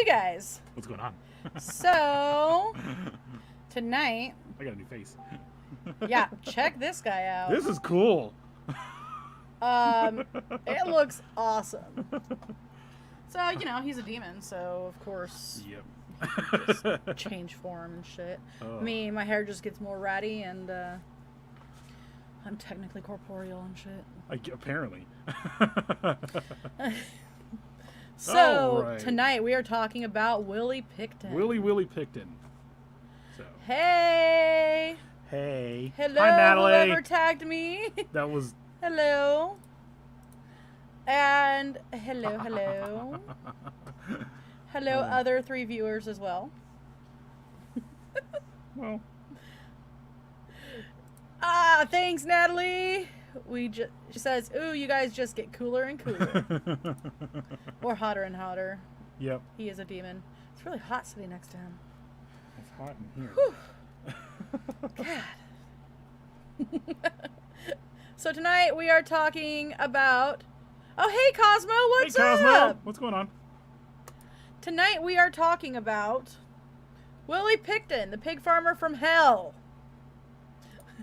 guys. What's going on? So, tonight... I got a new face. Yeah, check this guy out. This is cool. It looks awesome. So, you know, he's a demon, so of course... Yep. Just change form and shit. Oh. Me, my hair just gets more ratty, and I'm technically corporeal and shit. Apparently. So, right. Tonight we are talking about Willy Pickton. Willy Pickton. So. Hey! Hey. Hello, Hi, Natalie. whoever tagged me. That was... Hello. And hello. Hello, other 3 viewers as well. Well. Thanks, Natalie. She says, ooh, you guys just get cooler and cooler. Or hotter and hotter. Yep. He is a demon. It's really hot sitting next to him. It's hot in here. God. So tonight we are talking about... Oh, hey, Cosmo, what's Hey, Cosmo. up? What's going on? Tonight we are talking about Willy Pickton, the pig farmer from hell.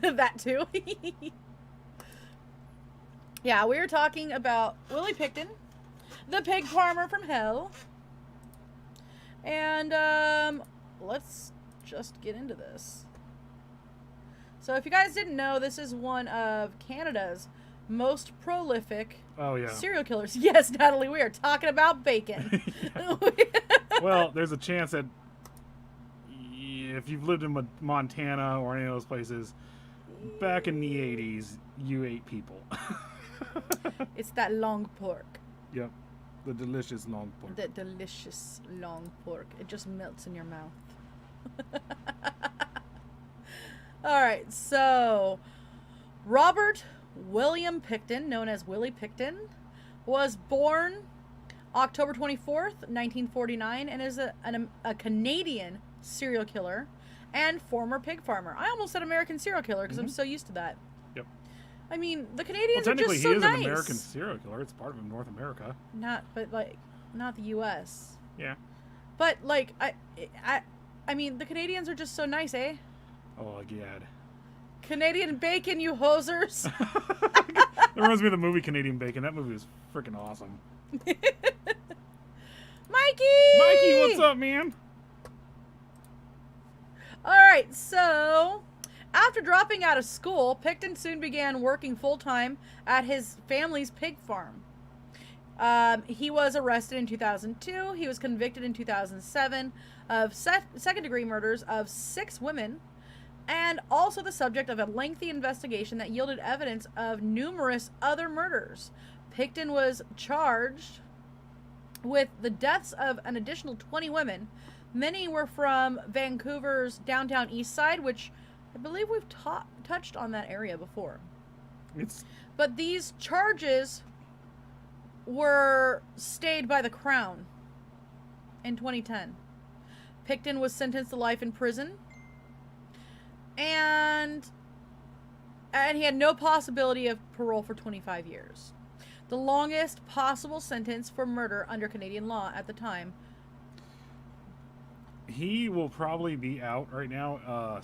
That too. Yeah, we are talking about Willy Pickton, the pig farmer from hell. And let's just get into this. So if you guys didn't know, this is one of Canada's most prolific serial killers. Yes, Natalie, we are talking about bacon. Well, there's a chance that if you've lived in Montana or any of those places, back in the 80s, you ate people. It's that long pork. Yep. The delicious long pork. The delicious long pork. It just melts in your mouth. Alright, so Robert William Pickton, known as Willy Pickton, was born October 24th, 1949, and is a Canadian serial killer and former pig farmer. I almost said American serial killer because I'm so used to that. Yep. I mean, the Canadians are just so he is nice. an American serial killer. It's part of North America. Not the U.S. Yeah. But I mean, the Canadians are just so nice, eh? Oh, God. Canadian bacon, you hosers. That reminds me of the movie Canadian Bacon. That movie was freaking awesome. Mikey! Mikey, what's up, man? Alright, so after dropping out of school, Pickton soon began working full-time at his family's pig farm. He was arrested in 2002. He was convicted in 2007 of second-degree murders of 6 women, and also the subject of a lengthy investigation that yielded evidence of numerous other murders. Pickton was charged with the deaths of an additional 20 women. Many were from Vancouver's downtown east side, which I believe we've touched on that area before. But these charges were stayed by the Crown in 2010. Pickton was sentenced to life in prison, and he had no possibility of parole for 25 years. The longest possible sentence for murder under Canadian law at the time. He will probably be out right now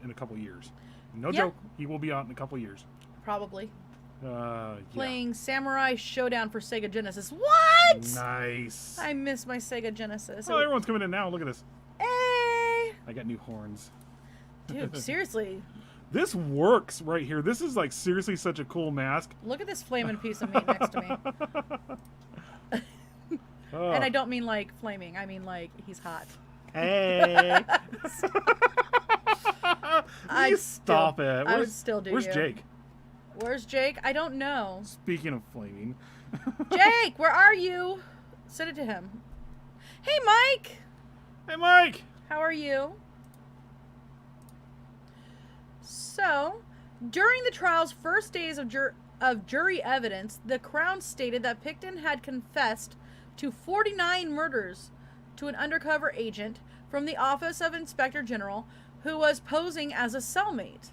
in a couple years. No joke. He will be out in a couple years. Probably. Yeah. Playing Samurai Showdown for Sega Genesis. What? Nice. I miss my Sega Genesis. Oh, everyone's coming in now. Look at this. Hey! I got new horns. Dude, seriously. This works right here. This is like seriously such a cool mask. Look at this flaming piece of meat next to me. And I don't mean like flaming. I mean like he's hot. Hey. Stop it. I would still do Where's you. Jake? Where's Jake? I don't know. Speaking of flaming. Jake, where are you? Send it to him. Hey, Mike. Hey, Mike. How are you? So, during the trial's first days of jury evidence, the Crown stated that Pickton had confessed to 49 murders to an undercover agent from the Office of Inspector General who was posing as a cellmate.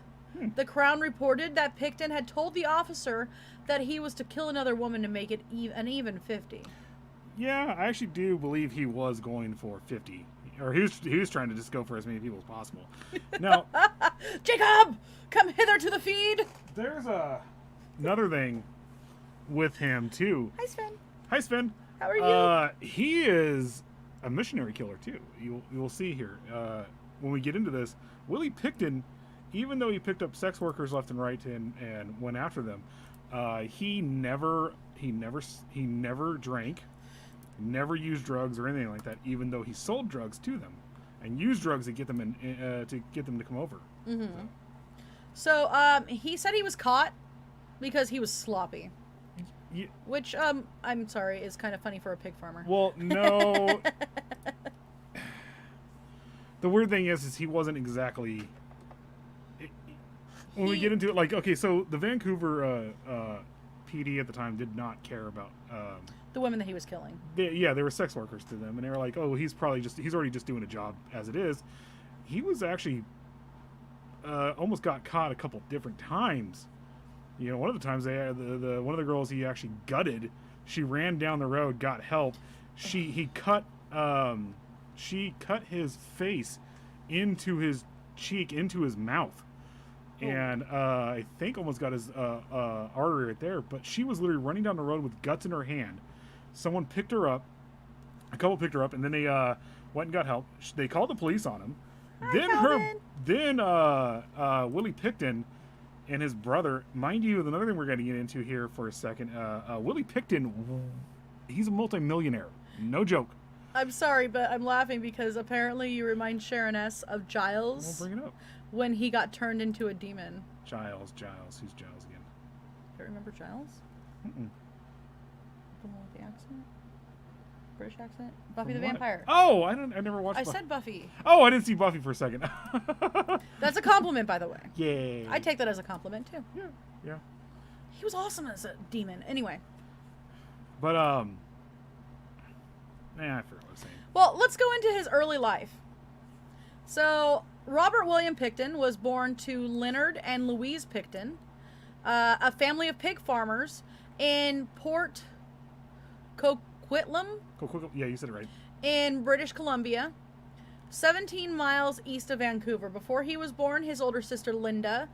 The Crown reported that Pickton had told the officer that he was to kill another woman to make it an even 50. Yeah, I actually do believe he was going for 50. Or he was trying to just go for as many people as possible. Now, Jacob, come hither to the feed. there's another thing with him, too. Hi, Sven. Hi, Sven. How are you? He is a missionary killer, too. You'll see here. When we get into this, Willy Pickton, even though he picked up sex workers left and right and went after them, he never drank, never used drugs or anything like that. Even though he sold drugs to them, and used drugs to get them to come over. Mm-hmm. So he said he was caught because he was sloppy. Yeah. Which I'm sorry is kind of funny for a pig farmer. Well, no. The weird thing is he wasn't exactly. When we get into it, like, okay, so the Vancouver PD at the time did not care about the women that he was killing. They were sex workers to them, and they were like, oh, he's already just doing a job as it is. He was actually almost got caught a couple different times. You know, one of the times the one of the girls he actually gutted. She ran down the road, got help. She cut his face into his cheek, into his mouth. And I think almost got his artery right there. But she was literally running down the road with guts in her hand. Someone picked her up. A couple picked her up, and then they went and got help. They called the police on him. Hi, Then Willy Pickton and his brother. Mind you, another thing we're going to get into here for a second. Willy Pickton, he's a multimillionaire. No joke. I'm sorry, but I'm laughing because apparently you remind Sharon S. of Giles. We'll bring it up. When he got turned into a demon. Giles. Who's Giles again? Don't remember Giles? Mm-mm. The one with the accent? British accent? Buffy From the what? Vampire. Oh, I never watched. I said Buffy. Oh, I didn't see Buffy for a second. That's a compliment, by the way. Yay. I take that as a compliment too. Yeah. He was awesome as a demon. Anyway. But I forgot what I was saying. Well, let's go into his early life. So, Robert William Pickton was born to Leonard and Louise Pickton, a family of pig farmers in Port Coquitlam. Yeah, you said it right. In British Columbia, 17 miles east of Vancouver. Before he was born, his older sister Linda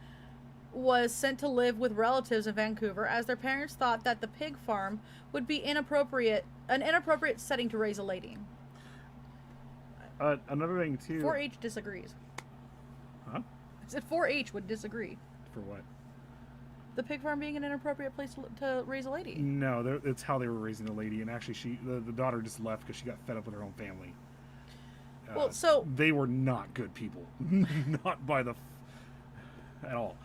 was sent to live with relatives in Vancouver as their parents thought that the pig farm would be an inappropriate setting to raise a lady. Another thing too. 4-H disagrees. Huh? I said 4-H would disagree. For what? The pig farm being an inappropriate place to raise a lady. No, it's how they were raising the lady, and actually, the daughter just left because she got fed up with her own family. Well, so they were not good people, not by the at all.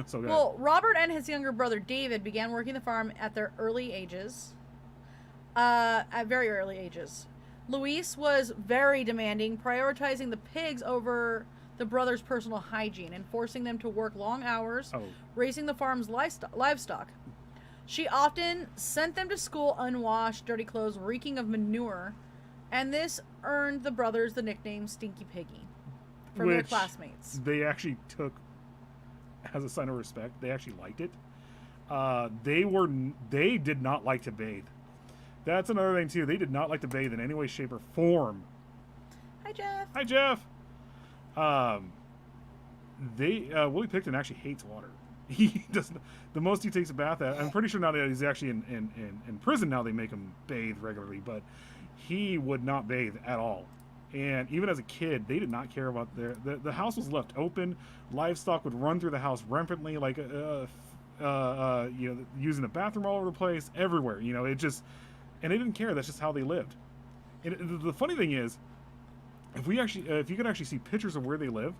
So good. Well, Robert and his younger brother David began working the farm at their early ages. At very early ages. Luis was very demanding, prioritizing the pigs over the brothers' personal hygiene and forcing them to work long hours, raising the farm's livestock. She often sent them to school unwashed, dirty clothes, reeking of manure, and this earned the brothers the nickname Stinky Piggy from their classmates. They actually took as a sign of respect. They actually liked it. They did not like to bathe. That's another thing too. They did not like to bathe in any way, shape, or form. Hi, Jeff. Hi, Jeff. Willy Pickton actually hates water. He doesn't. The most he takes a bath at. I'm pretty sure now that he's actually in prison now. They make him bathe regularly, but he would not bathe at all. And even as a kid, they did not care about the house was left open. Livestock would run through the house rampantly, like using the bathroom all over the place, everywhere. It just. And they didn't care. That's just how they lived. And the funny thing is, if you can actually see pictures of where they live,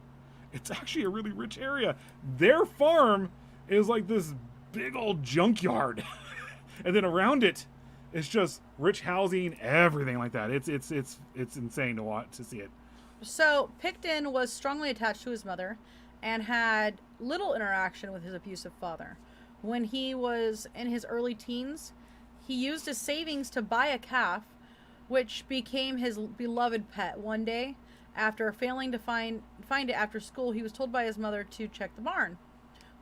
it's actually a really rich area. Their farm is like this big old junkyard, and then around it, it's just rich housing, everything like that. It's insane to watch, to see it. So Pickton was strongly attached to his mother, and had little interaction with his abusive father. When he was in his early teens, he used his savings to buy a calf, which became his beloved pet. One day, after failing to find it after school, he was told by his mother to check the barn,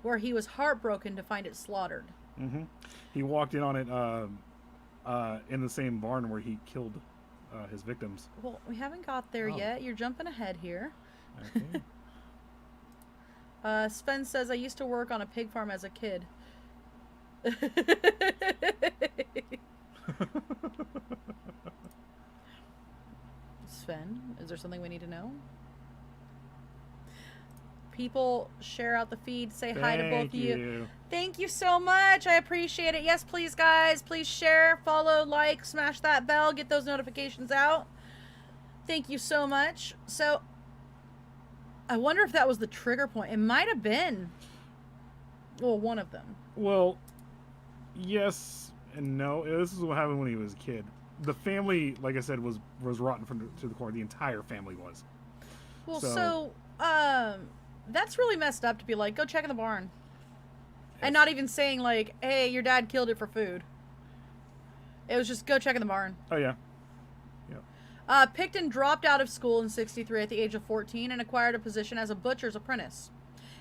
where he was heartbroken to find it slaughtered. Mm-hmm. He walked in on it in the same barn where he killed his victims. Well, we haven't got there yet. You're jumping ahead here. Okay. Sven says, I used to work on a pig farm as a kid. Sven, is there something we need to know? People share out the feed, say hi to both of you. Thank you so much. I appreciate it. Yes, please, guys. Please share, follow, like, smash that bell, get those notifications out. Thank you so much. So, I wonder if that was the trigger point. It might have been. Well, one of them. Well, yes and no. This is what happened when he was a kid. The family, like I said, was rotten to the core. The entire family was. Well, so that's really messed up to be like, go check in the barn. And not even saying like, hey, your dad killed it for food. It was just go check in the barn. Oh, yeah. Pickton dropped out of school in 1963 at the age of 14 and acquired a position as a butcher's apprentice.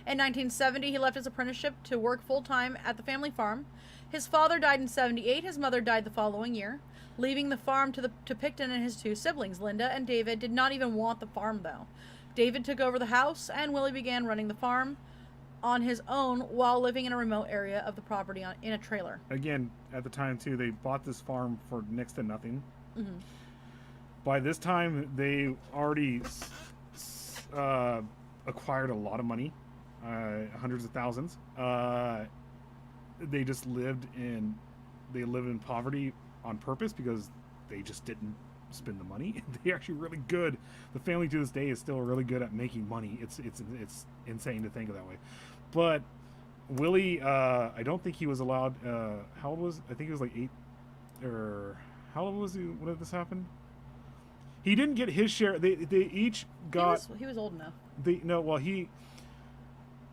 In 1970, he left his apprenticeship to work full-time at the family farm. His father died in 1978. His mother died the following year, leaving the farm to Pickton and his two siblings. Linda and David did not even want the farm, though. David took over the house, and Willie began running the farm on his own while living in a remote area of the property in a trailer. Again, at the time, too, they bought this farm for next to nothing. Mm-hmm. By this time, they already acquired a lot of money, hundreds of thousands. They just lived in poverty on purpose because they just didn't spend the money. They're actually really good. The family to this day is still really good at making money. It's insane to think of that way. But Willie, I don't think he was allowed. How old was? I think he was like 8, or how old was he when this happened? He didn't get his share. They each got. He was old enough.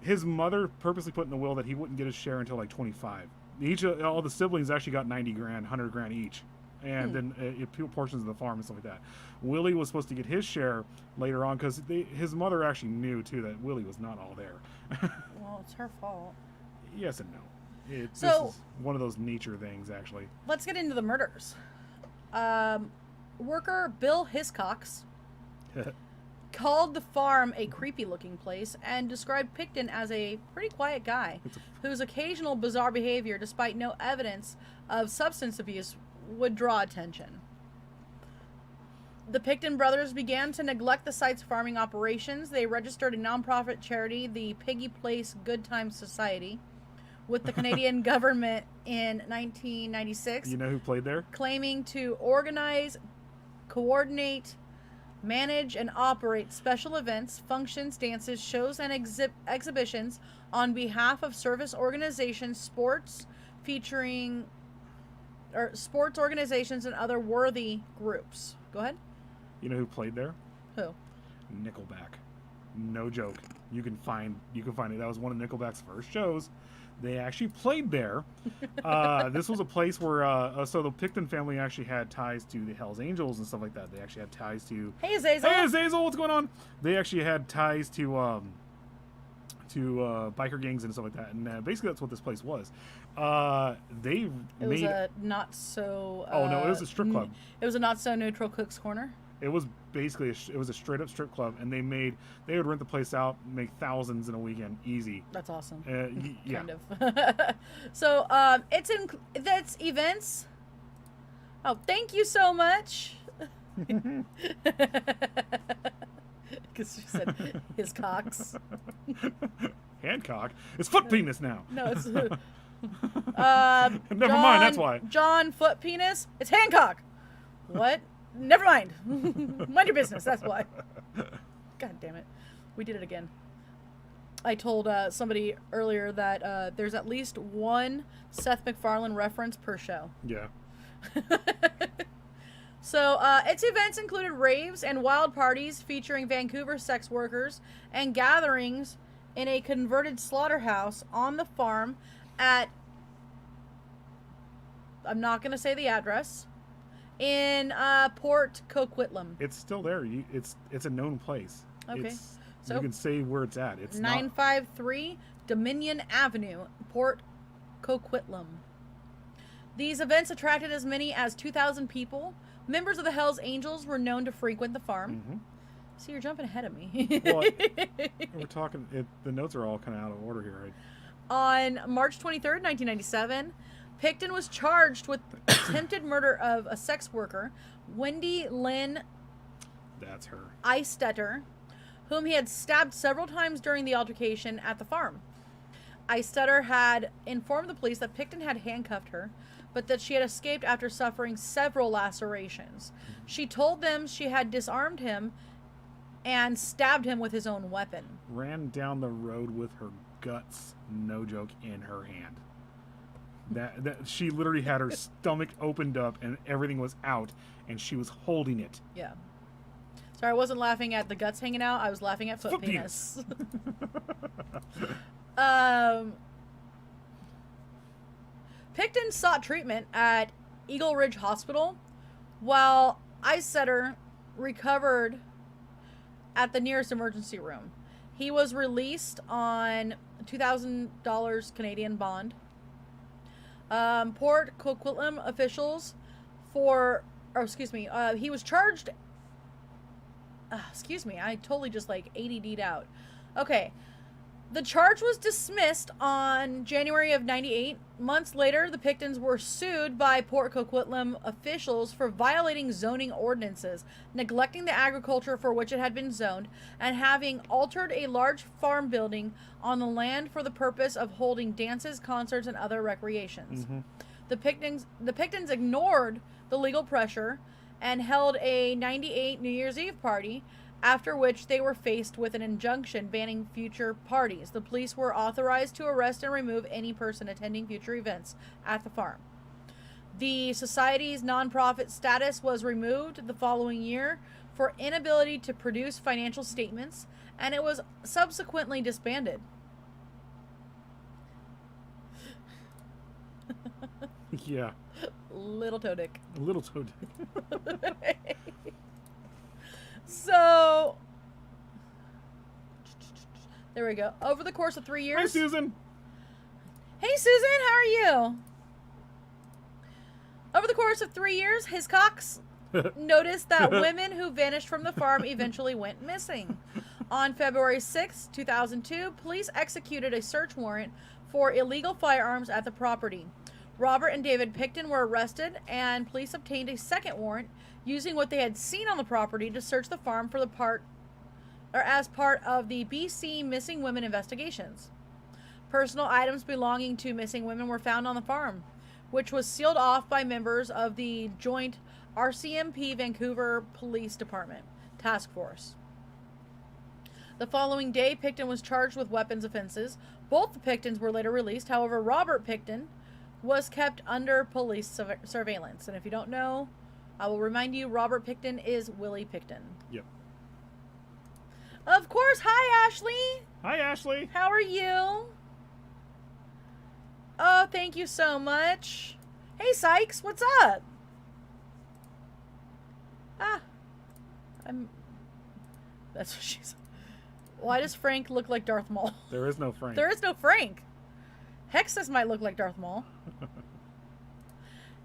His mother purposely put in the will that he wouldn't get his share until like 25. All the siblings actually got 90 grand, 100 grand each, and then portions of the farm and stuff like that. Willie was supposed to get his share later on because his mother actually knew too that Willie was not all there. Well, it's her fault. Yes and no. This is one of those nature things, actually. Let's get into the murders. Worker Bill Hiscox called the farm a creepy-looking place and described Pickton as a pretty quiet guy whose occasional bizarre behavior, despite no evidence of substance abuse, would draw attention. The Pickton brothers began to neglect the site's farming operations. They registered a nonprofit charity, the Piggy Place Good Times Society, with the Canadian government in 1996. You know who played there? Claiming to organize, coordinate, manage, and operate special events, functions, dances, shows, and exhibitions on behalf of service organizations, sports organizations, and other worthy groups. Go ahead. You know who played there? Who? Nickelback. No joke. You can find it. That was one of Nickelback's first shows. They actually played there. This was a place where, so the Pickton family actually had ties to the Hells Angels and stuff like that. They actually had ties to... Hey, Azazel! Hey, Azazel, what's going on? They actually had ties to biker gangs and stuff like that. And basically that's what this place was. It was a not so... oh, no, it was a strip club. It was a not so neutral Cook's Corner? It was basically it was a straight up strip club, and they would rent the place out, make thousands in a weekend, easy. That's awesome. Yeah. Kind of. So that's events. Oh, thank you so much. Because she said his cocks. Hancock. It's foot penis now. No, it's. Never mind. That's why. John Foot Penis. It's Hancock. What? Never mind. Mind your business. That's why. God damn it. We did it again. I told somebody earlier that there's at least one Seth MacFarlane reference per show. Yeah. So its events included raves and wild parties featuring Vancouver sex workers and gatherings in a converted slaughterhouse on the farm at, I'm not going to say the address, in Port Coquitlam. It's still there. It's a known place. Okay. So you can say where it's at. It's 953 Dominion Avenue, Port Coquitlam. These events attracted as many as 2,000 people. Members of the Hells Angels were known to frequent the farm. Mm-hmm. So you're jumping ahead of me. Well, we're talking. The notes are all kind of out of order here. Right? On March 23rd, 1997, Pickton was charged with attempted murder of a sex worker, Wendy Lynn That's her. Eistetter, whom he had stabbed several times during the altercation at the farm. Eistetter had informed the police that Pickton had handcuffed her, but that she had escaped after suffering several lacerations. She told them she had disarmed him and stabbed him with his own weapon. Ran down the road with her guts, no joke, in her hand. That she literally had her stomach opened up and everything was out, and she was holding it. Yeah. Sorry, I wasn't laughing at the guts hanging out. I was laughing at foot penis. Pickton sought treatment at Eagle Ridge Hospital, while Eistetter recovered at the nearest emergency room. He was released on $2,000 Canadian bond. Port Coquitlam officials he was charged. I totally just like ADD'd out. Okay. The charge was dismissed on January of 98. Months later, the Picktons were sued by Port Coquitlam officials for violating zoning ordinances, neglecting the agriculture for which it had been zoned, and having altered a large farm building on the land for the purpose of holding dances, concerts, and other recreations. Mm-hmm. The Picktons ignored the legal pressure and held a 98 New Year's Eve party, after which they were faced with an injunction banning future parties. The police were authorized to arrest and remove any person attending future events at the farm. The society's nonprofit status was removed the following year for inability to produce financial statements, and it was subsequently disbanded. Yeah. Little toe dick. A little toad. So, there we go. Over the course of 3 years. Hi, Susan. Hey, Susan, how are you? Over the course of 3 years, Hiscox noticed that women who vanished from the farm eventually went missing. On February 6, 2002, police executed a search warrant for illegal firearms at the property. Robert and David Pickton were arrested, and police obtained a second warrant using what they had seen on the property to search the farm for as part of the BC Missing Women investigations. Personal items belonging to missing women were found on the farm, which was sealed off by members of the joint RCMP Vancouver Police Department task force. The following day, Pickton was charged with weapons offenses. Both the Picktons were later released. However, Robert Pickton was kept under police surveillance. And if you don't know, I will remind you, Robert Pickton is Willy Pickton. Yep. Of course. Hi, Ashley. Hi, Ashley. How are you? Oh, thank you so much. Hey, Sykes, what's up? That's what she's... Why does Frank look like Darth Maul? There is no Frank. There is no Frank. Hexus might look like Darth Maul.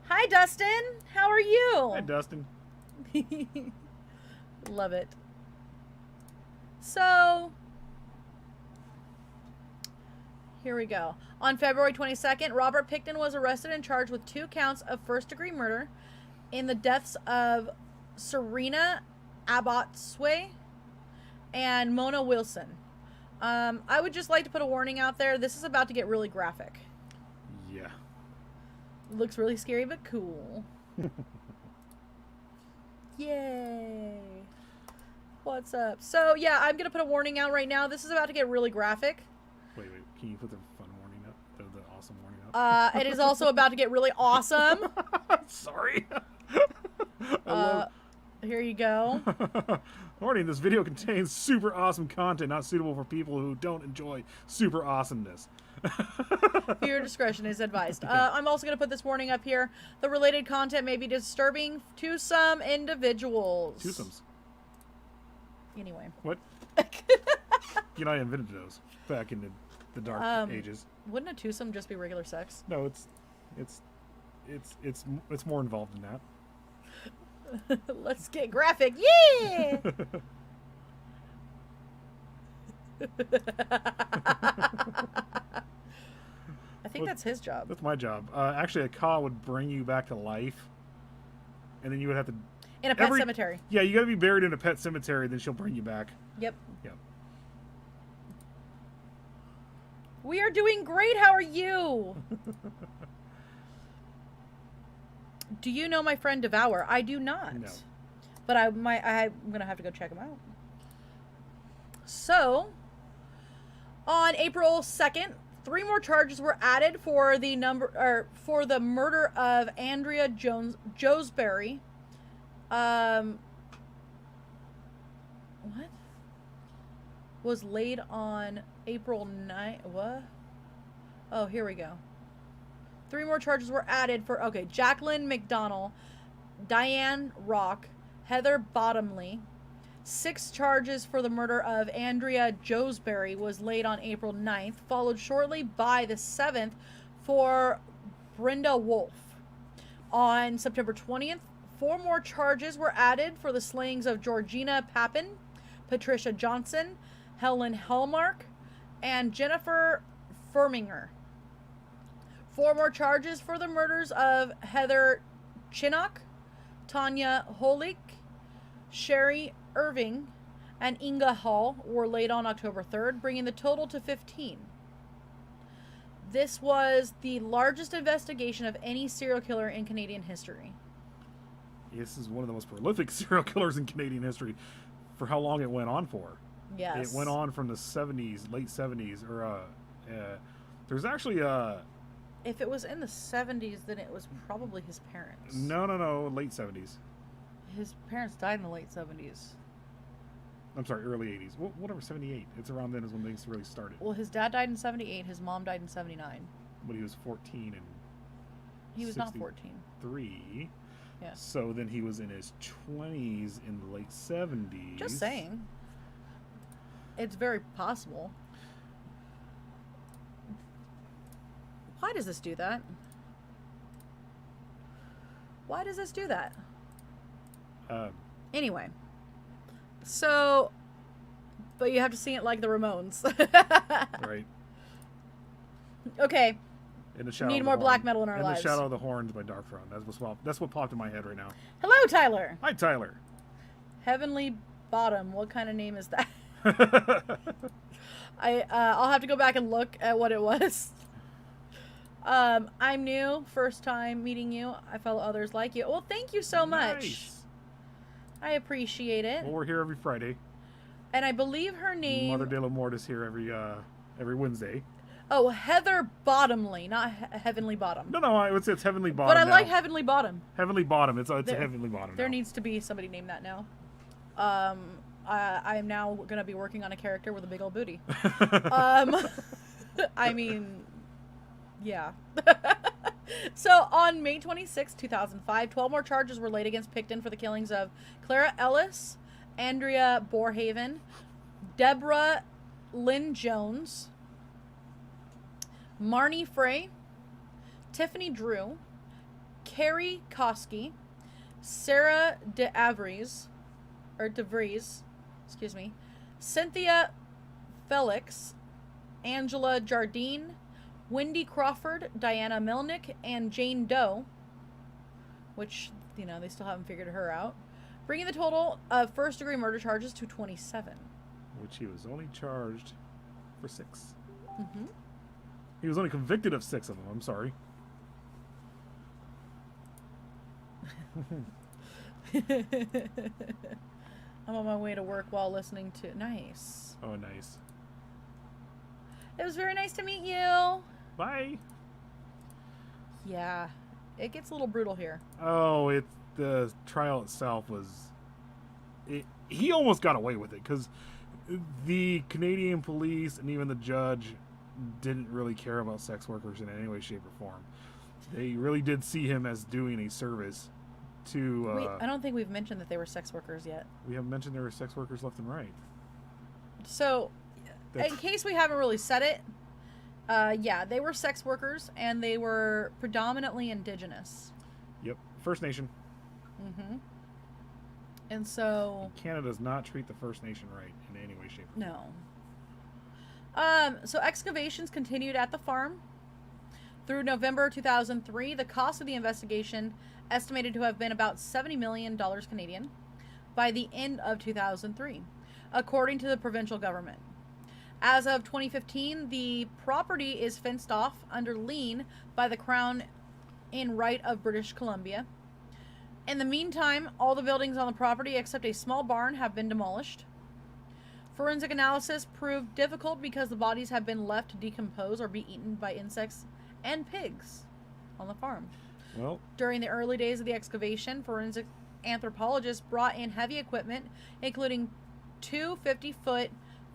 Hi, Dustin. How are you? Hi, Dustin. Love it. So, here we go. On February 22nd, Robert Pickton was arrested and charged with 2 counts of first-degree murder in the deaths of Serena Abotsway and Mona Wilson. I would just like to put a warning out there. This is about to get really graphic. Yeah. Looks really scary, but cool. Yay. What's up? So, yeah, I'm going to put a warning out right now. This is about to get really graphic. Wait. Can you put the fun warning up? The awesome warning up? It is also about to get really awesome. Sorry. Here you go. Warning, this video contains super awesome content not suitable for people who don't enjoy super awesomeness. Viewer discretion is advised. I'm also going to put this warning up here. The related content may be disturbing to some individuals. Twosomes. Anyway. What? You know, I invented those back in the dark ages. Wouldn't a twosome just be regular sex? No, it's more involved than that. Let's get graphic. Yeah. I think that's his job. That's my job. Actually, a Ka would bring you back to life, and then you would have to In a pet cemetery. Yeah, you got to be buried in a pet cemetery. Then she'll bring you back. Yep. Yep. We are doing great. How are you? Do you know my friend Devour? I do not. No. But I'm gonna have to go check him out. So, on April 2nd, 3 more charges were added for the murder of Andrea Joesbury. What? Was laid on April 9th. What? Oh, here we go. 3 more charges were added for, Jacqueline McDonnell, Diane Rock, Heather Bottomley. 6 charges for the murder of Andrea Joesbury was laid on April 9th, followed shortly by the 7th for Brenda Wolfe. On September 20th, 4 more charges were added for the slayings of Georgina Papin, Patricia Johnson, Helen Hallmark, and Jennifer Firminger. 4 more charges for the murders of Heather Chinnock, Tanya Holick, Sherry Irving, and Inga Hall were laid on October 3rd, bringing the total to 15. This was the largest investigation of any serial killer in Canadian history. This is one of the most prolific serial killers in Canadian history for how long it went on for. Yes. It went on from the 70s, late 70s, or there's actually if it was in the 70s, then it was probably his parents. No, late 70s. His parents died in the late 70s. I'm sorry, early 80s. Whatever, 78. It's around then is when things really started. Well, his dad died in 78, his mom died in 79. But he was 14 and He was not 14. 3. Yeah. So then he was in his 20s in the late 70s. Just saying. It's very possible. Why does this do that? Why does this do that? Anyway. So, but you have to sing it like the Ramones. Right. Okay. In the shadow Need of the more horn. black metal in our In lives. the Shadow of the Horns by Dark Throne. That's what popped in my head right now. Hello, Tyler. Hi, Tyler. Heavenly Bottom. What kind of name is that? I'll have to go back and look at what it was. I'm new. First time meeting you. I follow others like you. Well, thank you so much. Nice. I appreciate it. Well, we're here every Friday. And I believe her name... Mother de la Mort is here every Wednesday. Oh, Heather Bottomley, not Heavenly Bottom. No, I would say it's Heavenly Bottom. But I now. like Heavenly Bottom. Heavenly Bottom. It's a Heavenly Bottom. There now. needs to be somebody named that now. I am now going to be working on a character with a big old booty. I mean, yeah. So on May 26, 2005, 12 more charges were laid against Pickton for the killings of Clara Ellis, Andrea Borehaven, Deborah Lynn Jones, Marnie Frey, Tiffany Drew, Carrie Koski, Sarah DeVries, Cynthia Felix, Angela Jardine, Wendy Crawford, Diana Melnick, and Jane Doe, which, they still haven't figured her out, bringing the total of first-degree murder charges to 27. Which he was only charged for 6. Mm-hmm. He was only convicted of 6 of them. I'm sorry. I'm on my way to work while listening to... Nice. Oh, nice. It was very nice to meet you. Bye. Yeah. It gets a little brutal here. Oh, the trial itself was... he almost got away with it, because the Canadian police and even the judge didn't really care about sex workers in any way, shape, or form. They really did see him as doing a service to... I don't think we've mentioned that they were sex workers yet. We haven't mentioned there were sex workers left and right. So, in case we haven't really said it, Yeah, they were sex workers, and they were predominantly indigenous. Yep. First Nation. Mm-hmm. And so... Canada does not treat the First Nation right in any way, shape, or form. No. So excavations continued at the farm. Through November 2003, the cost of the investigation estimated to have been about $70 million Canadian by the end of 2003, according to the provincial government. As of 2015, the property is fenced off under lien by the Crown in right of British Columbia. In the meantime, all the buildings on the property except a small barn have been demolished. Forensic analysis proved difficult because the bodies have been left to decompose or be eaten by insects and pigs on the farm. Well, during the early days of the excavation, forensic anthropologists brought in heavy equipment, including two 50-foot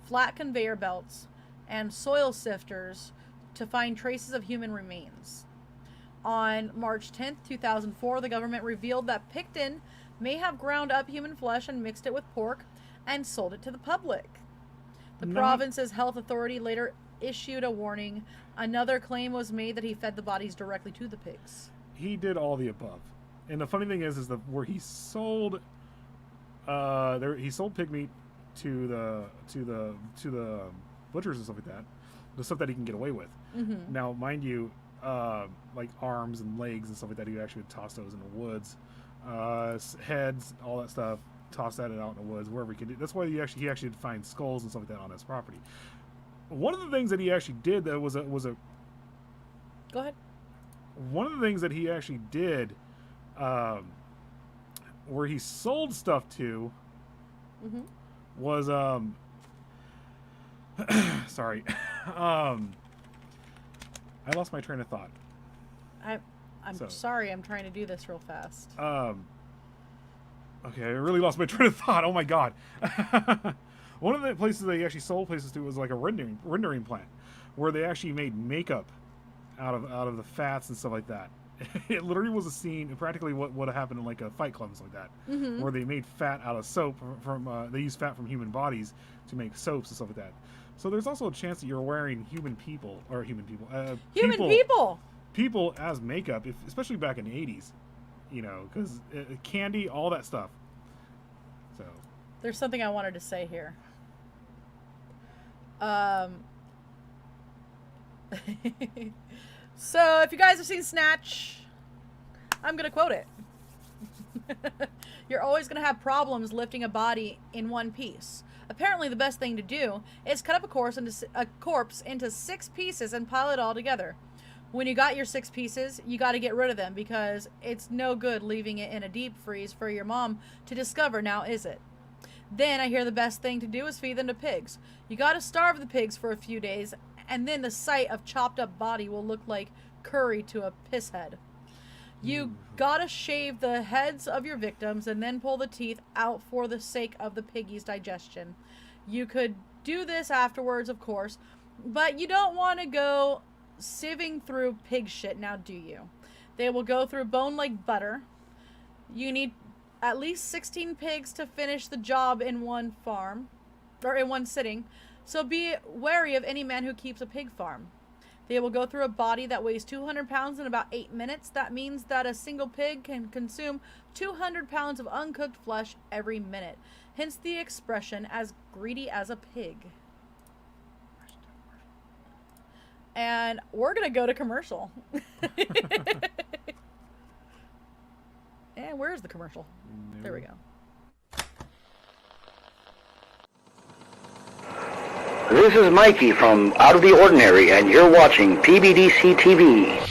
flat conveyor belts and soil sifters to find traces of human remains. On March 10th, 2004, the government revealed that Pickton may have ground up human flesh and mixed it with pork and sold it to the public. The province's health authority later issued a warning. Another claim was made that he fed the bodies directly to the pigs. He did all the above. And the funny thing is that where he sold pig meat to the butchers and stuff like that, the stuff that he can get away with. Mm-hmm. Now, mind you, like arms and legs and stuff like that, he actually would toss those in the woods, heads, all that stuff. Toss that out in the woods wherever he could do. That's why he actually would find skulls and stuff like that on his property. One of the things that he actually did that was a Go ahead. One of the things that he actually did, where he sold stuff to, mm-hmm. was sorry, I lost my train of thought. I'm sorry. I'm trying to do this real fast. Okay, I really lost my train of thought. Oh my god. One of the places they actually sold places to was like a rendering plant, where they actually made makeup out of the fats and stuff like that. It literally was a scene, practically what would have happened in like a fight club and stuff like that, mm-hmm. where they made fat out of soap they use fat from human bodies to make soaps and stuff like that. So there's also a chance that you're wearing people as makeup, especially back in the 80s. You know, because candy, all that stuff. So there's something I wanted to say here. So if you guys have seen Snatch, I'm gonna quote it. You're always gonna have problems lifting a body in one piece. Apparently, the best thing to do is cut up a corpse into 6 pieces and pile it all together. When you got your 6 pieces, you got to get rid of them because it's no good leaving it in a deep freeze for your mom to discover, now is it? Then I hear the best thing to do is feed them to pigs. You got to starve the pigs for a few days, and then the sight of chopped up body will look like curry to a piss head. You got to shave the heads of your victims and then pull the teeth out for the sake of the piggy's digestion. You could do this afterwards, of course, but you don't want to go sieving through pig shit, now do you? They will go through bone like butter. You need at least 16 pigs to finish the job in one farm, or in one sitting, so be wary of any man who keeps a pig farm. They will go through a body that weighs 200 pounds in about 8 minutes. That means that a single pig can consume 200 pounds of uncooked flesh every minute. Hence the expression, as greedy as a pig. And we're going to go to commercial. And where's the commercial? There we go. This is Mikey from Out of the Ordinary, and you're watching PBDC TV.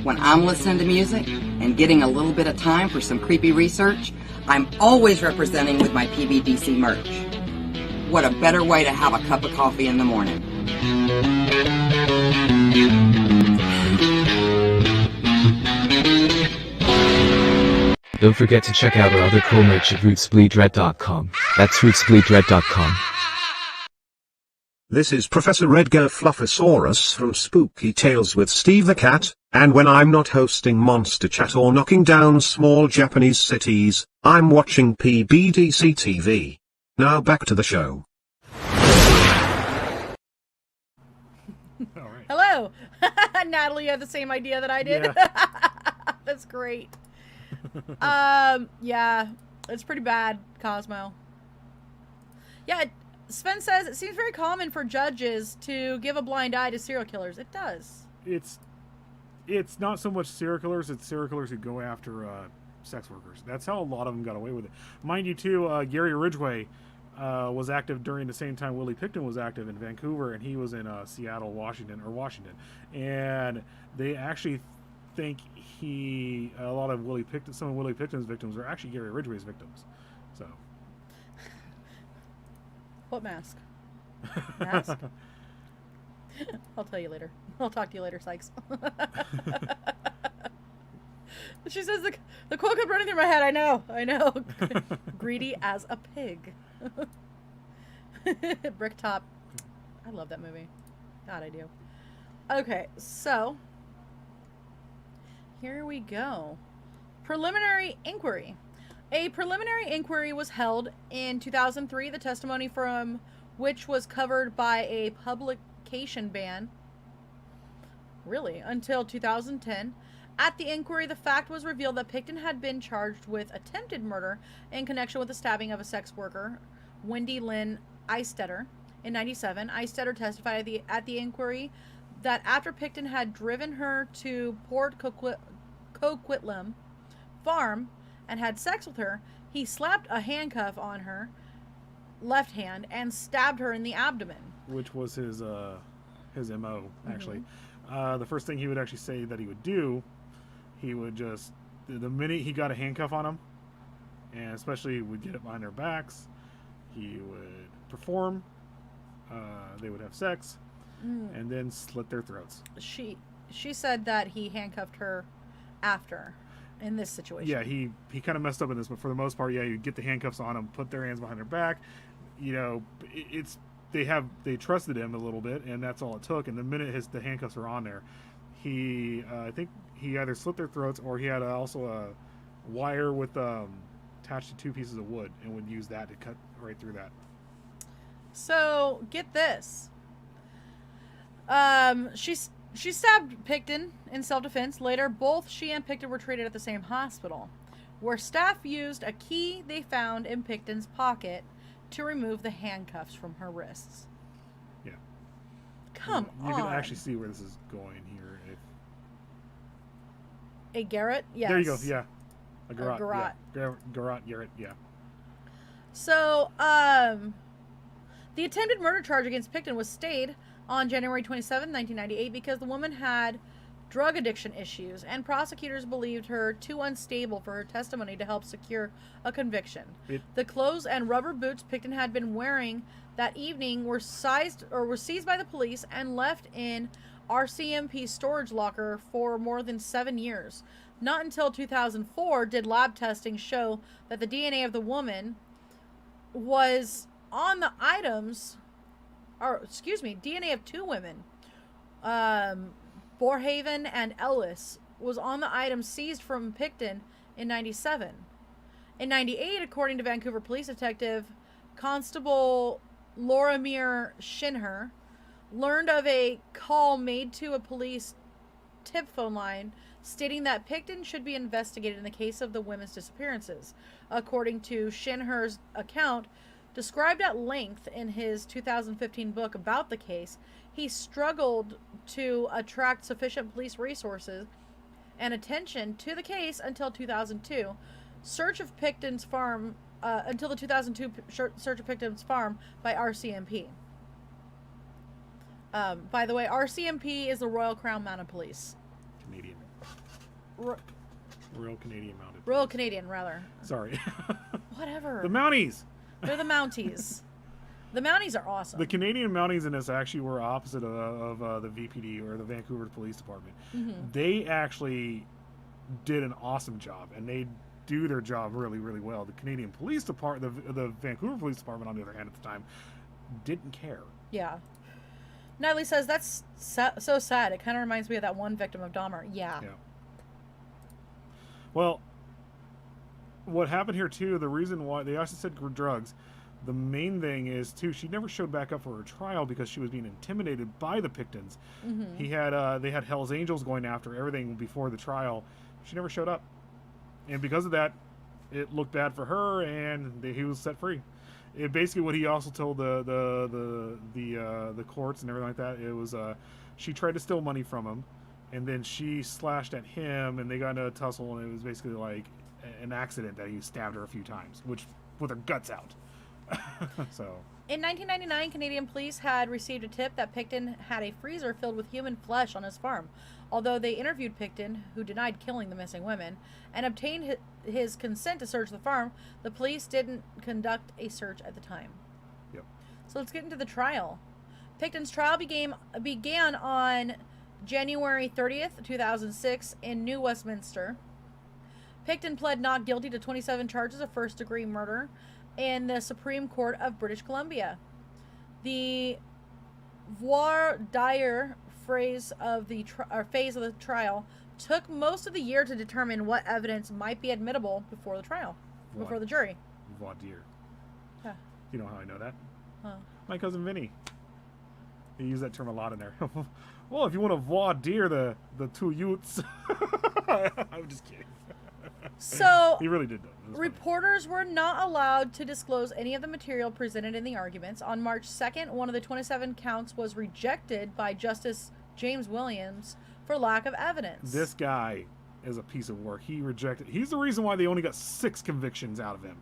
When I'm listening to music and getting a little bit of time for some creepy research, I'm always representing with my PBDC merch. What a better way to have a cup of coffee in the morning. Don't forget to check out our other cool merch at rootsbleedred.com. That's rootsbleedred.com. This is Professor Edgar Fluffosaurus from Spooky Tales with Steve the Cat, and when I'm not hosting Monster Chat or knocking down small Japanese cities, I'm watching PBDC TV. Now back to the show. All right. Hello. Natalie, you have the same idea that I did. Yeah. That's great. Yeah, it's pretty bad, Cosmo. Yeah, Sven says it seems very common for judges to give a blind eye to serial killers. It does. It's not so much serial killers, it's serial killers who go after sex workers. That's how a lot of them got away with it. Mind you, too, Gary Ridgway was active during the same time Willy Pickton was active in Vancouver, and he was in Seattle, Washington. And they actually think a lot of some of Willy Pickton's victims are actually Gary Ridgway's victims. So. What mask? Mask? I'll tell you later. I'll talk to you later, Sykes. She says the quote kept running through my head. I know. Greedy as a pig. Bricktop. I love that movie. God, I do. Okay, so here we go. Preliminary inquiry. A preliminary inquiry was held in 2003, the testimony from which was covered by a publication ban. Really? Until 2010. At the inquiry, the fact was revealed that Pickton had been charged with attempted murder in connection with the stabbing of a sex worker, Wendy Lynn Eistetter, in 1997. Eistetter testified at the inquiry that after Pickton had driven her to Port Coquitlam farm and had sex with her, he slapped a handcuff on her left hand and stabbed her in the abdomen. Which was his MO, actually. The first thing he would actually say that he would do, he would just, the minute he got a handcuff on him, and especially would get it behind their backs, he would perform, they would have sex, and then slit their throats. She said that he handcuffed her after, in this situation. Yeah, he kind of messed up in this, but for the most part, yeah, you get the handcuffs on them, put their hands behind their back. You know, they trusted him a little bit, and that's all it took. And the minute the handcuffs were on there, I think he either slit their throats or he had also a wire with attached to two pieces of wood, and would use that to cut right through that. So get this. She stabbed Pickton in self-defense. Later, both she and Pickton were treated at the same hospital, where staff used a key they found in Pickton's pocket to remove the handcuffs from her wrists. Yeah. Come on. You can actually see where this is going here. A garrote? Yes. There you go, yeah. A garrote. garrote. Yeah. Garrote, yeah. So, the attempted murder charge against Pickton was stayed on January 27, 1998, because the woman had drug addiction issues, and prosecutors believed her too unstable for her testimony to help secure a conviction. The clothes and rubber boots Pickton had been wearing that evening were seized by the police and left in RCMP's storage locker for more than 7 years. Not until 2004 did lab testing show that the DNA of the woman was on the items, DNA of two women, Borhaven and Ellis, was on the items seized from Pickton in 97. In 98, according to Vancouver Police Detective Constable Loramir Shinher, learned of a call made to a police tip phone line stating that Pickton should be investigated in the case of the women's disappearances. According to Shinher's account, described at length in his 2015 book about the case, he struggled to attract sufficient police resources and attention to the case until 2002. Search of Pickton's farm until the 2002 search of Pickton's farm by RCMP. By the way, RCMP is the Royal Crown Mounted Police. Canadian. Royal Canadian Mounted. Royal Canadian, rather. Sorry. Whatever. The Mounties. They're the Mounties. The Mounties are awesome. The Canadian Mounties in this actually were opposite of the VPD, or the Vancouver Police Department. They actually did an awesome job, and they do their job really, really well. The Canadian Police Department, the Vancouver Police Department, on the other hand, at the time, didn't care. Yeah. Natalie says, that's so sad. It kind of reminds me of that one victim of Dahmer. Yeah. Well, what happened here, too, the reason why, they also said drugs. The main thing is, too, she never showed back up for her trial because she was being intimidated by the Picktons. They had Hell's Angels going after everything before the trial. She never showed up. And because of that, it looked bad for her, and he was set free. Basically, what he also told the courts and everything like that, it was she tried to steal money from him, and then she slashed at him, and they got into a tussle, and it was basically like an accident that he stabbed her a few times, which with her guts out. So. In 1999, Canadian police had received a tip that Pickton had a freezer filled with human flesh on his farm. Although they interviewed Pickton, who denied killing the missing women, and obtained his consent to search the farm, the police didn't conduct a search at the time. Yep. So let's get into the trial. Pickton's trial began on January 30th, 2006 in New Westminster. Pickton pled not guilty to 27 charges of first-degree murder in the Supreme Court of British Columbia. The voir dire phase of the trial took most of the year to determine what evidence might be admissible before the trial, before the jury. Voir dire. Yeah. You know how I know that? Huh. My cousin Vinny. He used that term a lot in there. Well, if you want to voir dire the two youths. I'm just kidding. So, he really did that. Reporters were not allowed to disclose any of the material presented in the arguments. On March 2nd, one of the 27 counts was rejected by Justice James Williams for lack of evidence. This guy is a piece of work. He's the reason why they only got 6 convictions out of him,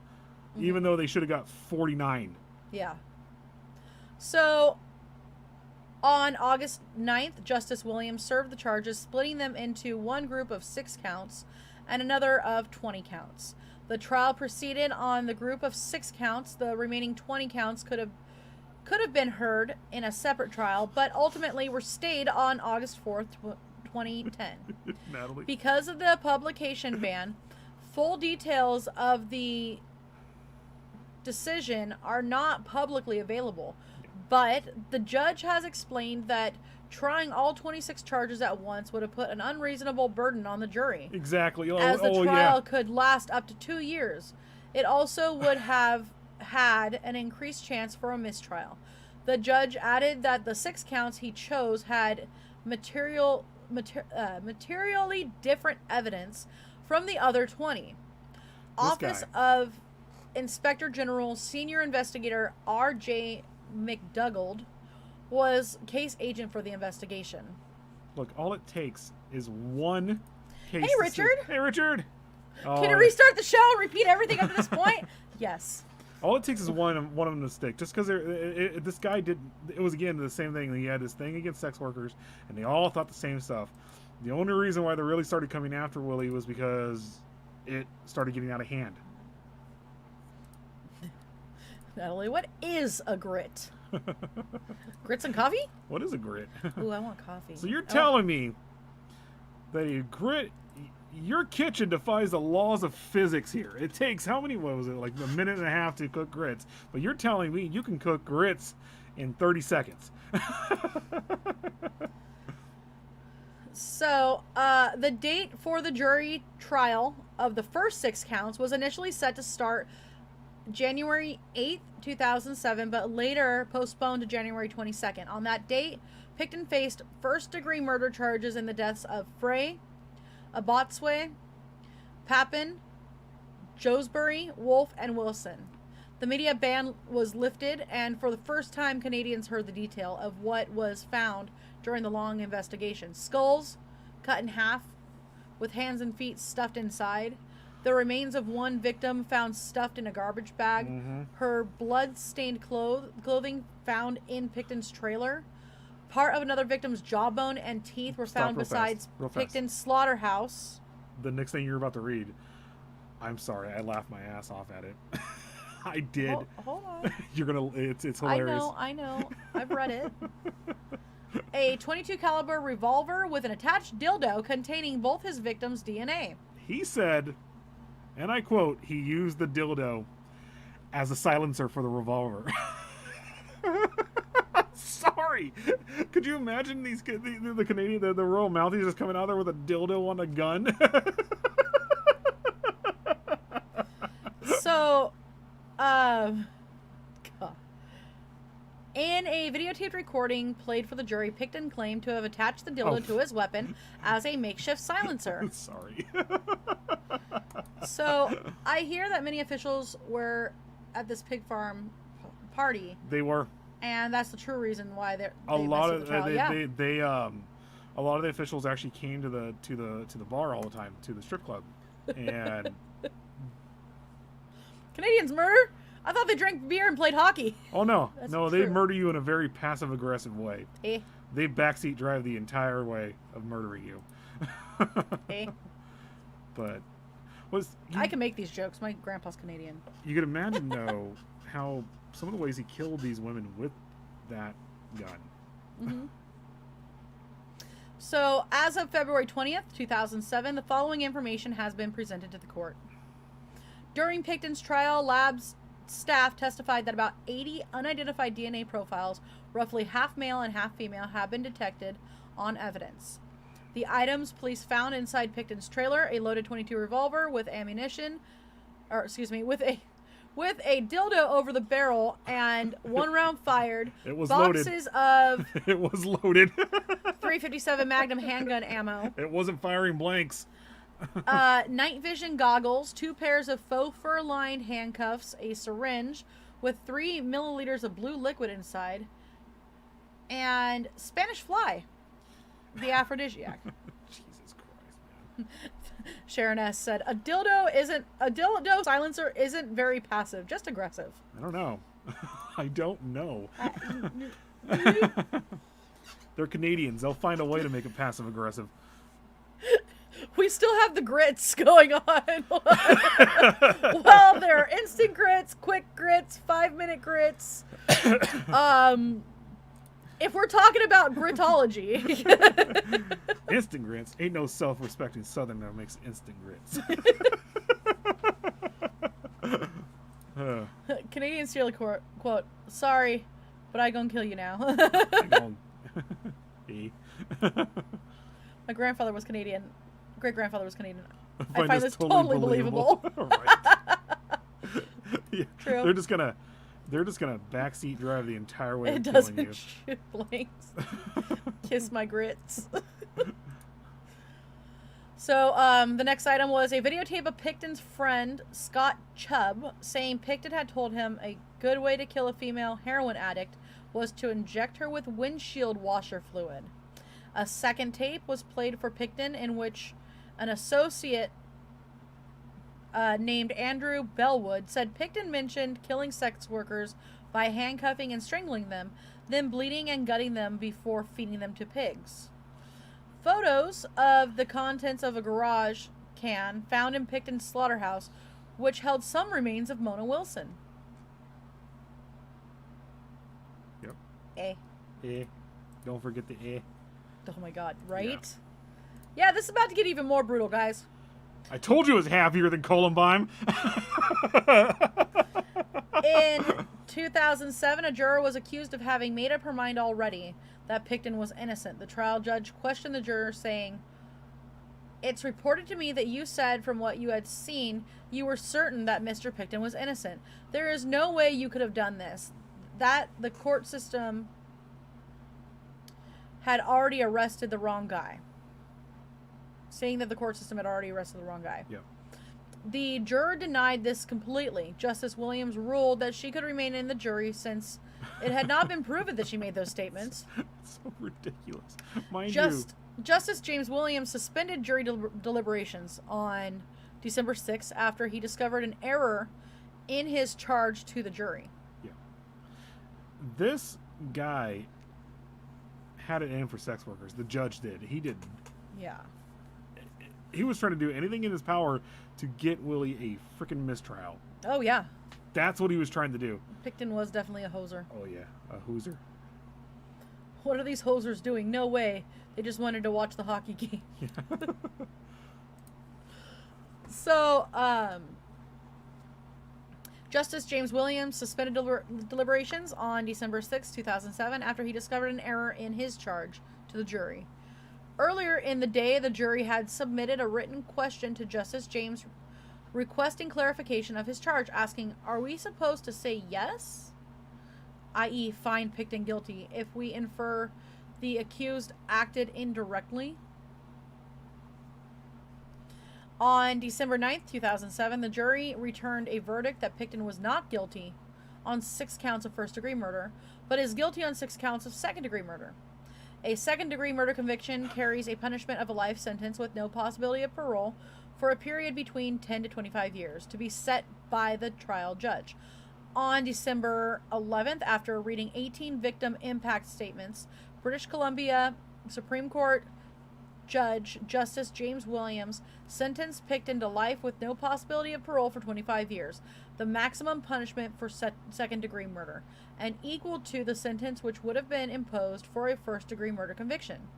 even though they should have got 49. Yeah. So, on August 9th, Justice Williams served the charges, splitting them into one group of 6 counts and another of 20 counts. The trial proceeded on the group of 6 counts. The remaining 20 counts could have been heard in a separate trial, but ultimately were stayed on August 4th, 2010. Natalie. Because of the publication ban, full details of the decision are not publicly available. But the judge has explained that trying all 26 charges at once would have put an unreasonable burden on the jury. Exactly. As the trial could last up to 2 years. It also would have had an increased chance for a mistrial. The judge added that the 6 counts he chose had materially different evidence from the other 20. Office of Inspector General Senior Investigator R.J. McDougald was case agent for the investigation. Look, all it takes is one case. Hey, Richard. Hey, Richard. Can you restart the show and repeat everything up to this point? Yes. All it takes is one of them to stick. Just because this guy did, it was again the same thing. He had this thing against sex workers, and they all thought the same stuff. The only reason why they really started coming after Willy was because it started getting out of hand. Natalie, what is a grit? Grits and coffee? What is a grit? Ooh, I want coffee. So you're telling me that a grit, your kitchen defies the laws of physics here. It takes, how many, what was it, like a minute and a half to cook grits. But you're telling me you can cook grits in 30 seconds. So, the date for the jury trial of the first 6 counts was initially set to start January 8th, 2007, but later postponed to January 22nd. On that date, Pickton faced first-degree murder charges in the deaths of Frey, Abotswe, Papin, Josbury, Wolfe, and Wilson. The media ban was lifted, and for the first time, Canadians heard the detail of what was found during the long investigation. Skulls cut in half, with hands and feet stuffed inside. The remains of one victim found stuffed in a garbage bag. Her blood-stained clothing found in Pickton's trailer. Part of another victim's jawbone and teeth were found besides Pickton's slaughterhouse. the next thing you're about to read, I'm sorry, I laughed my ass off at it. I did. Hold on. You're gonna. It's hilarious. I know. I've read it. A .22 caliber revolver with an attached dildo containing both his victims' DNA. He said, and I quote, he used the dildo as a silencer for the revolver. Sorry. Could you imagine the Canadian, the Royal Mounties just coming out there with a dildo on a gun? So, God. In a videotaped recording played for the jury, Pickton claimed to have attached the dildo to his weapon as a makeshift silencer. Sorry. So, I hear that many officials were at this pig farm party. They were. And that's the true reason why they A lot of the trial. a lot of the officials actually came to the bar all the time, to the strip club, and Canadians murder? I thought they drank beer and played hockey. oh no, That's no, true. they murder you in a very passive aggressive way. Eh, They backseat drive the entire way of murdering you. eh. But I can make these jokes. My grandpa's Canadian. you could imagine though how some of the ways he killed these women with that gun. Mm-hmm. So, as of February 20th, 2007, the following information has been presented to the court. During Pickton's trial, labs staff testified that about 80 unidentified DNA profiles, roughly half male and half female, have been detected on evidence. The items police found inside Pickton's trailer: a loaded .22 revolver with ammunition, with a dildo over the barrel and one round fired. It was boxes loaded. of It was loaded. .357 Magnum handgun ammo, It wasn't firing blanks. night vision goggles, 2 pairs of faux fur lined handcuffs, a syringe with 3 milliliters of blue liquid inside, and Spanish fly, the aphrodisiac. Jesus Christ, man. Sharon S. said, a dildo silencer isn't very passive, just aggressive. I don't know. I don't know. They're Canadians. They'll find a way to make it passive aggressive. We still have the grits going on. Well, there are instant grits, quick grits, 5-minute grits. If we're talking about gritology. Instant grits. Ain't no self-respecting Southerner that makes instant grits. Canadian serial quote, sorry, but I gonna kill you now. My grandfather was Canadian. Great-grandfather was Canadian. I find this totally believable. Right. Yeah, True. They're just gonna backseat drive the entire way. It of doesn't killing you. shoot blanks. Kiss my grits. So, the next item was a videotape of Pickton's friend, Scott Chubb, saying Pickton had told him a good way to kill a female heroin addict was to inject her with windshield washer fluid. A second tape was played for Pickton in which an associate named Andrew Bellwood said Pickton mentioned killing sex workers by handcuffing and strangling them, then bleeding and gutting them before feeding them to pigs. Photos of the contents of a garage can found in Pickton's slaughterhouse, which held some remains of Mona Wilson. Yep. Eh. Don't forget the eh. Oh my god, right? Yeah, this is about to get even more brutal, guys. I told you it was happier than Columbine. In 2007, a juror was accused of having made up her mind already that Pickton was innocent. The trial judge questioned the juror, saying, "It's reported to me that you said from what you had seen, you were certain that Mr. Pickton was innocent. There is no way you could have done this. That the court system had already arrested the wrong guy." Saying that the court system had already arrested the wrong guy. Yep. The juror denied this completely. Justice Williams ruled that she could remain in the jury since it had not been proven that she made those statements. It's so ridiculous. Mind Justice James Williams suspended jury deliberations on December 6th after he discovered an error in his charge to the jury. Yeah. This guy had it in for sex workers. The judge did. He didn't. Yeah. he was trying to do anything in his power to get Willy a freaking mistrial. Oh, yeah. That's what he was trying to do. Pickton was definitely a hoser. Oh yeah, a hooser. What are these hosers doing? No way. They just wanted to watch the hockey game. Yeah. So, Justice James Williams suspended deliberations on December 6, 2007 after he discovered an error in his charge to the jury. Earlier in the day, the jury had submitted a written question to Justice James requesting clarification of his charge, asking, are we supposed to say yes, i.e. find Pickton guilty, if we infer the accused acted indirectly? On December 9th, 2007, the jury returned a verdict that Pickton was not guilty on 6 counts of first-degree murder, but is guilty on 6 counts of second-degree murder. A second-degree murder conviction carries a punishment of a life sentence with no possibility of parole for a period between 10 to 25 years, to be set by the trial judge. On December 11th, after reading 18 victim impact statements, British Columbia Supreme Court Judge Justice James Williams sentenced Pickton to life with no possibility of parole for 25 years, the maximum punishment for second-degree murder, and equal to the sentence which would have been imposed for a first-degree murder conviction.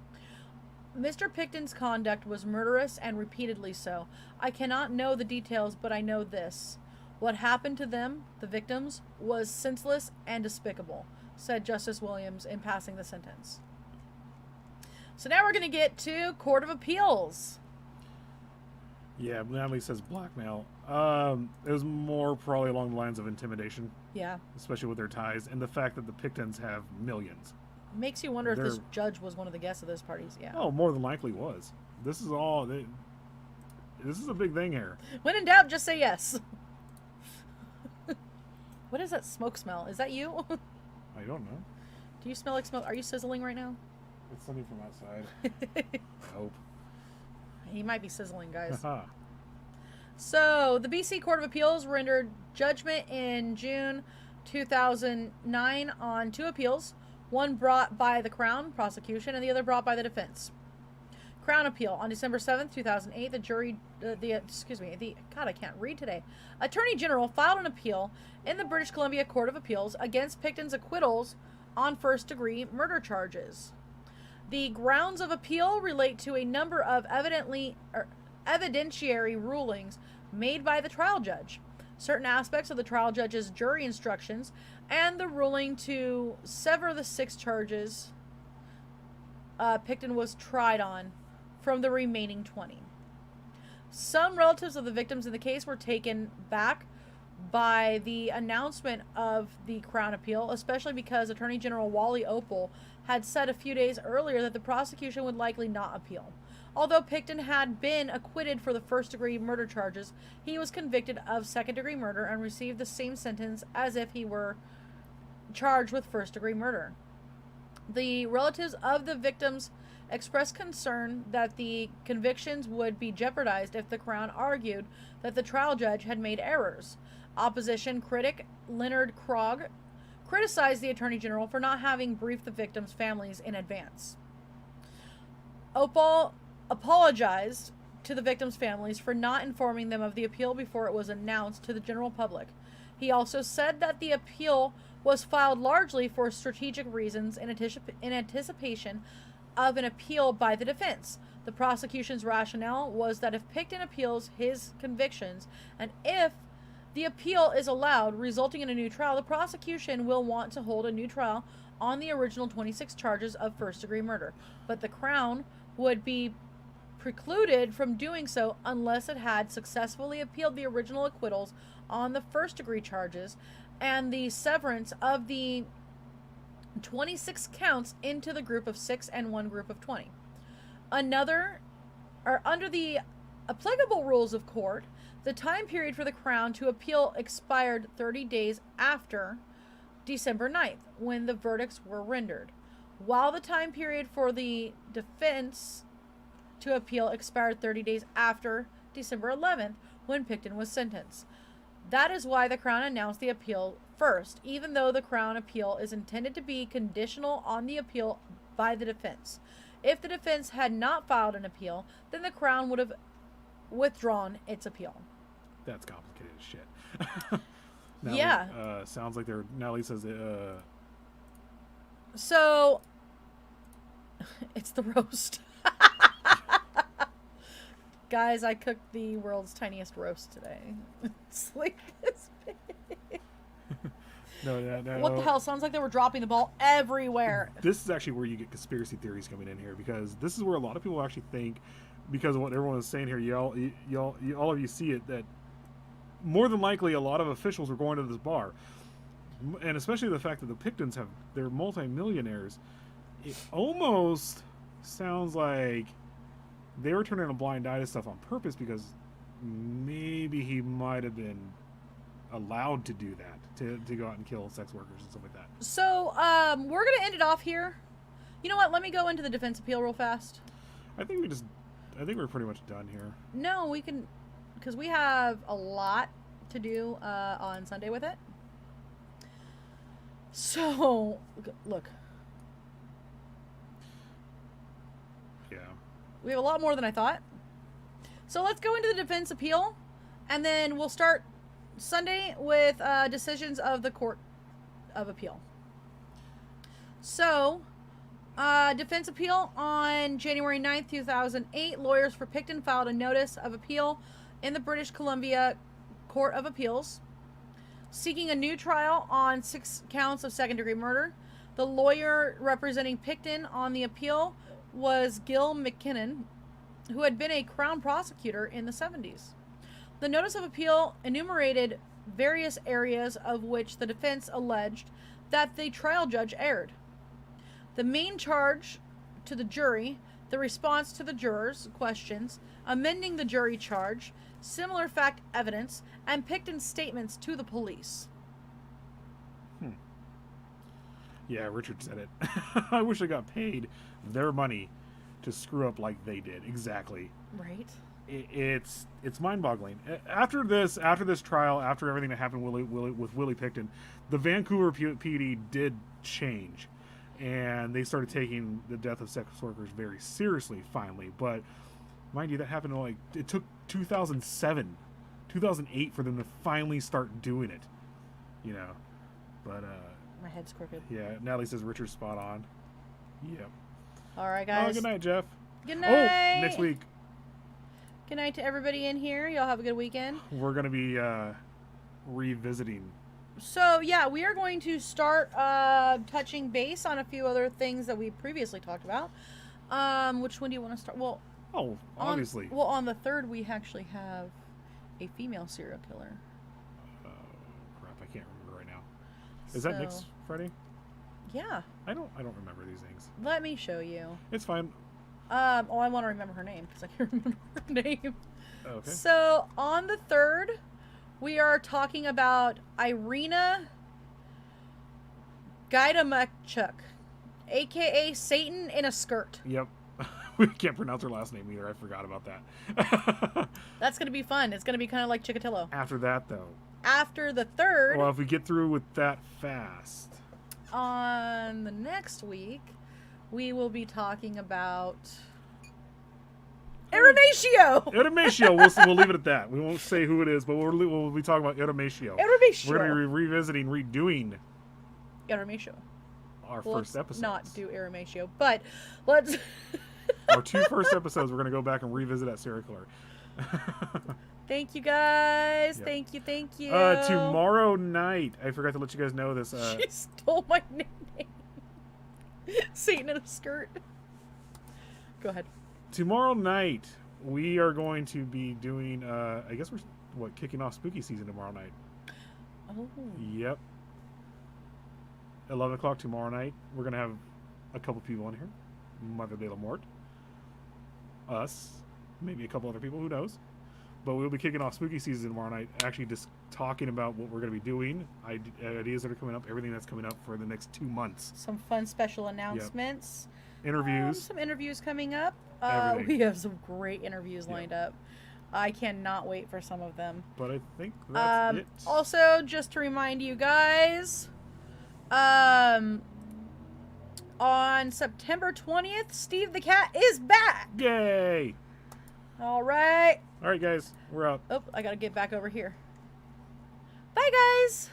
Mr. Pickton's conduct was murderous and repeatedly so. I cannot know the details, but I know this. What happened to them, the victims, was senseless and despicable, said Justice Williams in passing the sentence. So now we're going to get to Court of Appeals. Yeah, Natalie says blackmail. It was more probably along the lines of intimidation. Yeah. Especially with their ties and the fact that the Picktons have millions. Makes you wonder if this judge was one of the guests of those parties. Yeah. Oh, more than likely was. This is all. This is a big thing here. When in doubt, just say yes. What is that smoke smell? Is that you? I don't know. Do you smell like smoke? Are you sizzling right now? It's something from outside. I hope. He might be sizzling, guys. So, the BC Court of Appeals rendered judgment in June 2009 on 2 appeals, one brought by the Crown prosecution and the other brought by the defense. Crown appeal on December 7th, 2008, God, I can't read today. Attorney General filed an appeal in the British Columbia Court of Appeals against Pickton's acquittals on first-degree murder charges. The grounds of appeal relate to a number of evidentiary rulings made by the trial judge, certain aspects of the trial judge's jury instructions, and the ruling to sever the 6 charges Pickton was tried on from the remaining 20. Some relatives of the victims in the case were taken back by the announcement of the Crown appeal, especially because Attorney General Wally Opal had said a few days earlier that the prosecution would likely not appeal. Although Pickton had been acquitted for the first-degree murder charges, he was convicted of second-degree murder and received the same sentence as if he were charged with first-degree murder. The relatives of the victims expressed concern that the convictions would be jeopardized if the Crown argued that the trial judge had made errors. Opposition critic Leonard Krog criticized the Attorney General for not having briefed the victims' families in advance. Opal apologized to the victims' families for not informing them of the appeal before it was announced to the general public. He also said that the appeal was filed largely for strategic reasons in anticipation of an appeal by the defense. The prosecution's rationale was that if Pickton appeals his convictions, and if the appeal is allowed, resulting in a new trial, the prosecution will want to hold a new trial on the original 26 charges of first-degree murder. But the Crown would be precluded from doing so unless it had successfully appealed the original acquittals on the first-degree charges and the severance of the 26 counts into the group of 6 and one group of 20. Under the applicable rules of court, the time period for the Crown to appeal expired 30 days after December 9th, when the verdicts were rendered, while the time period for the defense to appeal expired 30 days after December 11th, when Pickton was sentenced. That is why the Crown announced the appeal first, even though the Crown appeal is intended to be conditional on the appeal by the defense. If the defense had not filed an appeal, then the Crown would have withdrawn its appeal. That's complicated as shit. Natalie, Yeah. Sounds like Natalie says So, it's the roast. Guys, I cooked the world's tiniest roast today. It's like this big. no. What the hell? Sounds like they were dropping the ball everywhere. This is actually where you get conspiracy theories coming in here, because this is where a lot of people actually think, because of what everyone is saying here, all of you see it, that more than likely a lot of officials were going to this bar, and especially the fact that the Picktons they're multimillionaires. It almost sounds like they were turning a blind eye to stuff on purpose, because maybe he might have been allowed to do that, to go out and kill sex workers and stuff like that. So, we're gonna end it off here. You know what? Let me go into the defense appeal real fast. I think we're pretty much done here. No, we can, because we have a lot to do on Sunday with it. So, look. Yeah. We have a lot more than I thought. So let's go into the defense appeal, and then we'll start Sunday with decisions of the Court of Appeal. So, defense appeal on January 9th, 2008, lawyers for Pickton filed a notice of appeal in the British Columbia Court of Appeals, seeking a new trial on 6 counts of second-degree murder. The lawyer representing Pickton on the appeal was Gil McKinnon, who had been a Crown prosecutor in the 70s. The notice of appeal enumerated various areas of which the defense alleged that the trial judge erred. The main charge to the jury, the response to the jurors' questions, amending the jury charge, similar fact evidence, and Pickton's statements to the police. Yeah, Richard said it. I wish I got paid their money to screw up like they did. Exactly. Right. It's mind-boggling. After this trial, after everything that happened with Willy Pickton, the Vancouver PD did change, and they started taking the death of sex workers very seriously finally. But mind you, that happened it took 2007, 2008 for them to finally start doing it. You know, but my head's crooked. yeah. Natalie says Richard's spot on. Yep. All right, guys. Oh, good night, Jeff. Good night. Oh, next week Good night to everybody in here. Y'all have a good weekend. we're gonna be revisiting. So, yeah, we are going to start touching base on a few other things that we previously talked about. Which one do you want to start? Well, Oh, obviously. on the 3rd, we actually have a female serial killer. Oh, crap! I can't remember right now. Is that next Friday? Yeah. I don't remember these things. Let me show you. It's fine. I want to remember her name because I can't remember her name. Okay. So, on the 3rd, we are talking about Irina Gaidamachuk, a.k.a. Satan in a Skirt. Yep. We can't pronounce her last name either. I forgot about that. That's going to be fun. It's going to be kind of like Chikatilo. After that, though. After the 3rd, Well, if we get through with that fast. on the next week, we will be talking about Eramatio. Eramatio. We'll leave it at that. We won't say who it is, but we'll be talking about Eramatio. We're going to be revisiting, redoing Eramatio. our Well, first episode. Not do Eramatio, but let's. Our 2 first episodes, we're going to go back and revisit that serial killer. Thank you, guys. Yep. Thank you. Tomorrow night, I forgot to let you guys know this. She stole my nickname. Satan in a Skirt. Go ahead. Tomorrow night, we are going to be doing, I guess we're, kicking off spooky season tomorrow night. Oh. Yep. 11 o'clock tomorrow night. We're going to have a couple people in here. Mother de la Mort. Us. Maybe a couple other people, who knows. But we'll be kicking off spooky season tomorrow night, actually just talking about what we're going to be doing, ideas that are coming up, everything that's coming up for the next 2 months. Some fun special announcements. Interviews. Some interviews coming up. Everything. We have some great interviews lined up. I cannot wait for some of them. But I think that's it. Also, just to remind you guys, on September 20th, Steve the Cat is back. Yay! All right. All right, guys, we're out. Oh, I gotta get back over here. Bye, guys.